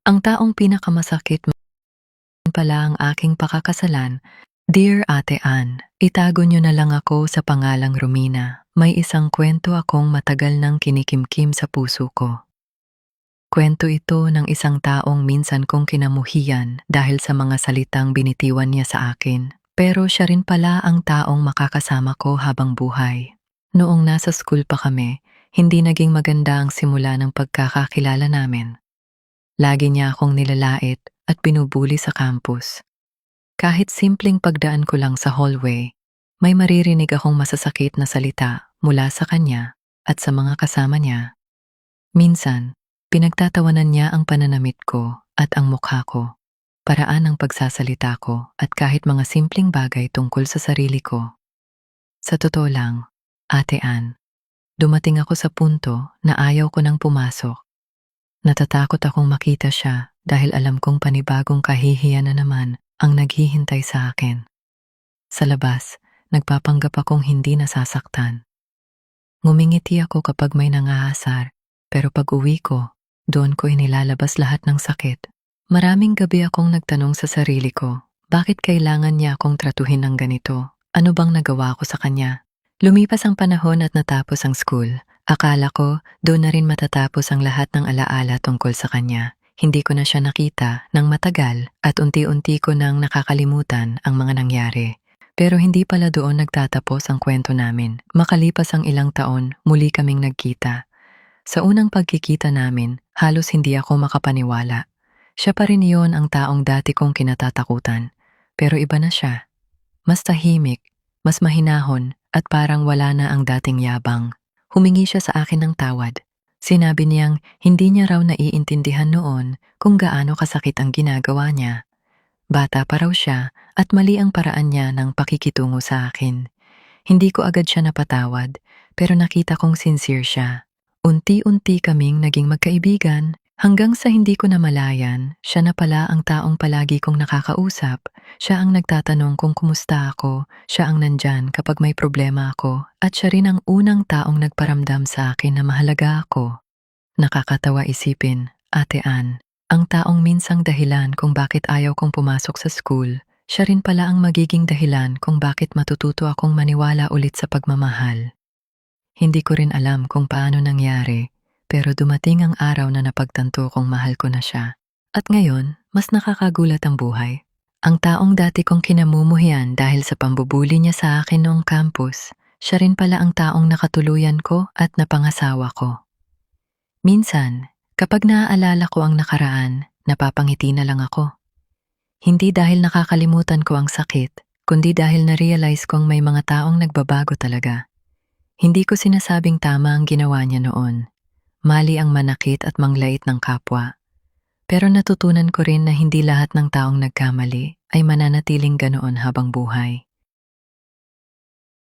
Ang taong pinakamasakit pala ang aking pakakasalan. Dear Ate Ann, itago niyo na lang ako sa pangalang Romina. May isang kwento akong matagal nang kinikimkim sa puso ko. Kwento ito ng isang taong minsan kong kinamuhian dahil sa mga salitang binitiwan niya sa akin. Pero siya rin pala ang taong makakasama ko habang buhay. Noong nasa school pa kami, hindi naging maganda ang simula ng pagkakakilala namin. Lagi niya akong nilalait at binubuli sa campus. Kahit simpleng pagdaan ko lang sa hallway, may maririnig akong masasakit na salita mula sa kanya at sa mga kasama niya. Minsan, pinagtatawanan niya ang pananamit ko at ang mukha ko, paraan ng pagsasalita ko at kahit mga simpleng bagay tungkol sa sarili ko. Sa totoo lang, Ate Ann, dumating ako sa punto na ayaw ko nang pumasok. Natatakot akong makita siya dahil alam kong panibagong kahihiyan na naman ang naghihintay sa akin. Sa labas, nagpapanggap akong hindi nasasaktan. Ngumingiti ako kapag may nangaasar, pero pag uwi ko, doon ko inilalabas lahat ng sakit. Maraming gabi akong nagtanong sa sarili ko, bakit kailangan niya akong tratuhin ng ganito? Ano bang nagawa ko sa kanya? Lumipas ang panahon at natapos ang school. Akala ko, doon na rin matatapos ang lahat ng alaala tungkol sa kanya. Hindi ko na siya nakita ng matagal at unti-unti ko nang nakakalimutan ang mga nangyari. Pero hindi pala doon nagtatapos ang kwento namin. Makalipas ang ilang taon, muli kaming nagkita. Sa unang pagkikita namin, halos hindi ako makapaniwala. Siya pa rin iyon ang taong dati kong kinatatakutan. Pero iba na siya. Mas tahimik, mas mahinahon, at parang wala na ang dating yabang. Humingi siya sa akin ng tawad. Sinabi niyang hindi niya raw naiintindihan noon kung gaano kasakit ang ginagawa niya. Bata pa raw siya at mali ang paraan niya ng pakikitungo sa akin. Hindi ko agad siya napatawad, pero nakita kong sincere siya. Unti-unti kaming naging magkaibigan, hanggang sa hindi ko namalayan, siya na pala ang taong palagi kong nakakausap. Siya ang nagtatanong kung kumusta ako, siya ang nandyan kapag may problema ako, at siya rin ang unang taong nagparamdam sa akin na mahalaga ako. Nakakatawa isipin, Ate Ann, ang taong minsang dahilan kung bakit ayaw kong pumasok sa school, siya rin pala ang magiging dahilan kung bakit matututo akong maniwala ulit sa pagmamahal. Hindi ko rin alam kung paano nangyari, pero dumating ang araw na napagtanto kong mahal ko na siya. At ngayon, mas nakakagulat ang buhay. Ang taong dati kong kinamumuhian dahil sa pambubuli niya sa akin noong campus, siya rin pala ang taong nakatuluyan ko at napangasawa ko. Minsan, kapag naaalala ko ang nakaraan, napapangiti na lang ako. Hindi dahil nakakalimutan ko ang sakit, kundi dahil na-realize kong may mga taong nagbabago talaga. Hindi ko sinasabing tama ang ginawa niya noon. Mali ang manakit at manglait ng kapwa. Pero natutunan ko rin na hindi lahat ng taong nagkamali ay mananatiling ganoon habang buhay.